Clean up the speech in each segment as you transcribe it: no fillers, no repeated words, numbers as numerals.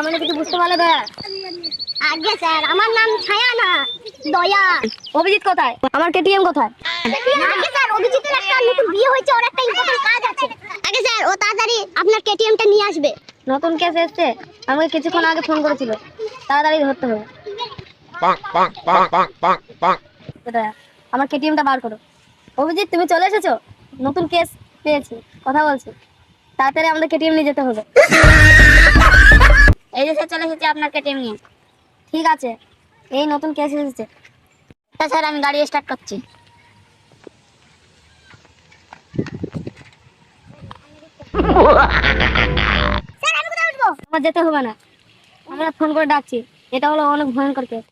মানে কিছু বুঝতে পারলে দয়া? আগে স্যার আমার নাম ছায়া না দয়া। অভিজিৎ কোথায়? আমার কেটিএম কোথায়? আগে স্যার অভিজিতের একটা নতুন বিয়ে হয়েছে, ওর একটা ইম্পর্টেন্ট কাজ আছে। আগে স্যার ও তাড়াতাড়ি আপনার কেটিএমটা নিয়ে আসবে। নতুন কেস এসেছে, আমাকে কিছুক্ষণ আগে ফোন করেছিল, তাড়াতাড়ি ধরতে হবে। আমার কেটিএমটা বার করো। অভিজিৎ তুমি চলে এসেছো? নতুন কেস পেয়েছি, কথা বলছি, তাড়াতাড়ি আমাদের কেটিএম নিয়ে যেতে হবে। এই যে স্যার চলে এসেছে আপনার কেটিএম নিয়ে। ঠিক আছে, এই নতুন কেস এসেছে। স্যার আমি গাড়ি স্টার্ট করছি। আমার যেতে হবে না, আমরা ফোন করে ডাকছি। এটা হলো অনেক ভয়ঙ্কর কেস।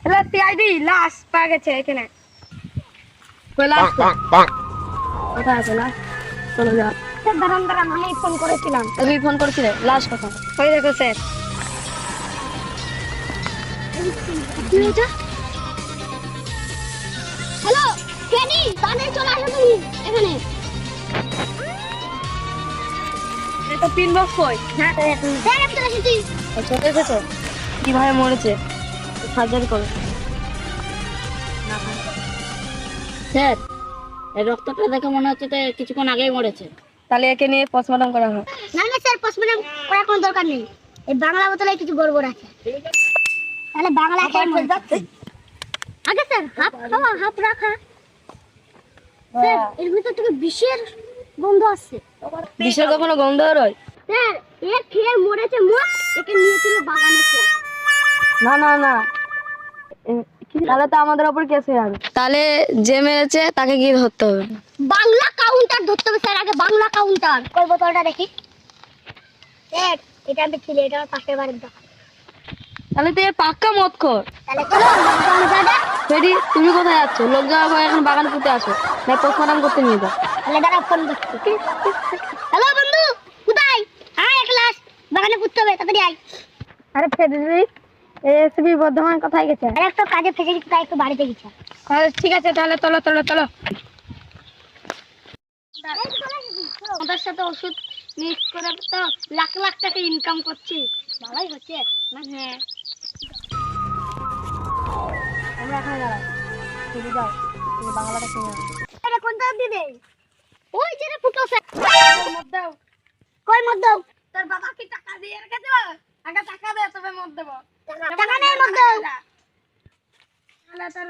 লাশ সিআইডি লাশ পাওয়া গেছে এখানে। কোথায় আছে লাশ? চলো যাও। দাঁড়ান দাঁড়ান, আমি ফোন করেছিলাম। তুমি ফোন করেছিলে? লাশ কোথায়? ওই দেখো স্যার। হ্যালো কেডি, তাড়াতাড়ি চলে আসো তুমি এখানে। এটা পিন বক্স কই? হ্যাঁ স্যার আমি চলে এসেছি। চলে এসেছো? কিভাবে মরেছে সার্জারি করো। স্যার এই রক্তটা দেখে মনে হচ্ছে যে কিছুক্ষণ আগেই মরেছে। তাহলে একে নিয়ে পোস্টমর্টম করা হয়। না না স্যার, পোস্টমর্টম করার কোনো দরকার নেই, এই বাংলা বোতলে কিছু গড়বড় আছে। তাহলে বাংলা খেয়ে মরে যাচ্ছে। আগে স্যার হাফ খাওয়া হাফ রাখা। স্যার এর ভিতর থেকে বিষের গন্ধ আসছে। বিষের কখনো গন্ধ হয়? স্যার এ খেয়ে মরেছে মোট, একে নিয়ে চলো বাগানে। না না না, তাহলে তো আমাদের উপর কেস হয়ে যাবে। তাহলে যে মেরেছে তাকে গিয়ে ধরতে হবে। বাংলা কাউন্টার ধরতে হবে স্যার, আগে বাংলা কাউন্টার। কই বোতলটা দেখি। স্যার এটা আমি ছিলে, এটা আমার পাশের বাড়ির দোকান। তাহলে তো পাক্কা মদ খোর। তাহলে চলো দাদা। ফেডি তুমি কোথায় যাচ্ছ? লোক যাওয়ার পর এখন বাগান পুঁতে আসো, না পোস্টমর্টম করতে নিয়ে যাও। তাহলে দাঁড়া ফোন করছি। হ্যালো বন্ধু কোথায়? আয় এক লাশ বাগানে পুঁততে হবে, তাড়াতাড়ি আয়। আরে ফেডি এসবি বর্ধমান কোথায় গেছে? আরে একটা কাজে ফেসে গেছে, তাই একটু বাড়িতে গেছে। ঠিক আছে তাহলে চলো চলো চলো। আমাদের সাথে ওষুধ মিক্স করে তো লাখ লাখ টাকা ইনকাম করছি, ভালোই হচ্ছে না? হ্যাঁ আমরা এখানে দাঁড়াই, তুমি যাও, তুমি বাংলাটা শুনে নাও। আরে কোনটা দিবে? ওই যে রে ফুটো স্যার। মত দাও। কই মত দাও? তোর বাবা কি টাকা দিয়ে রেখেছে? আগে টাকা দে তবে মত দেব। টাকা নেই মত দাও। তাহলে তোর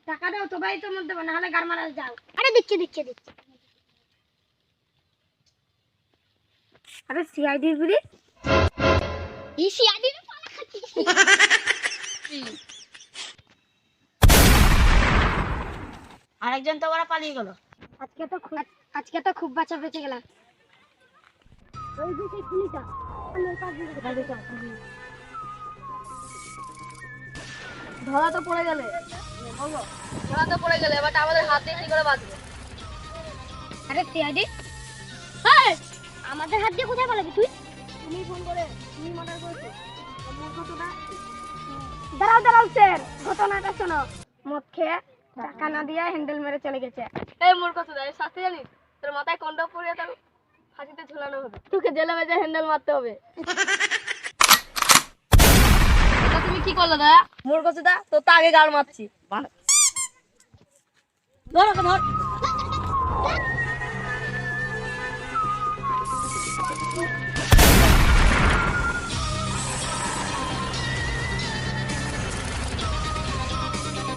টাকা দাও তবেই তো মত দেব, না হলে গার মারা যাও। আরে দিচ্ছি দিচ্ছি দিচ্ছি। আরে সিআইডি গুলি এই সিআইডি রে পালা খাচ্ছি। আরেকজন তো ওরা পালিয়ে গেল। আজকে তো খুব বাঁচা বেঁচে গেলাম। ওই যে সেই খুনিটা ধরা তো পড়ে গেলে, বলো ধরা তো পড়ে গেলে, এবার আমাদের হাত দিয়ে কি করে বাঁচবে? আরে সিআইডি এই আমাদের হাত দিয়ে কোথায় পালাবি তুই? তুমি ফোন করে তুমি মার্ডার করেছো। ঘটনা দাঁড়াও দাঁড়াও স্যার, ঘটনাটা শোনো। মদ খেয়ে টাকা না দিয়ে হ্যান্ডেল মেরে চলে গেছে। এই মূর্খ চোদা, এর শাস্তি জানিস? তোর মাথায় কন্ডম পরিয়ে তোর ফাঁসিতে ঝুলানো হবে, তোকে জেলে বেঁধে হ্যান্ডেল মারতে হবে। এটা তুমি কি করলে দয়া? মূর্খ চোদা, তোর তো আগে গাল মারছি। ধর ওকে ধর।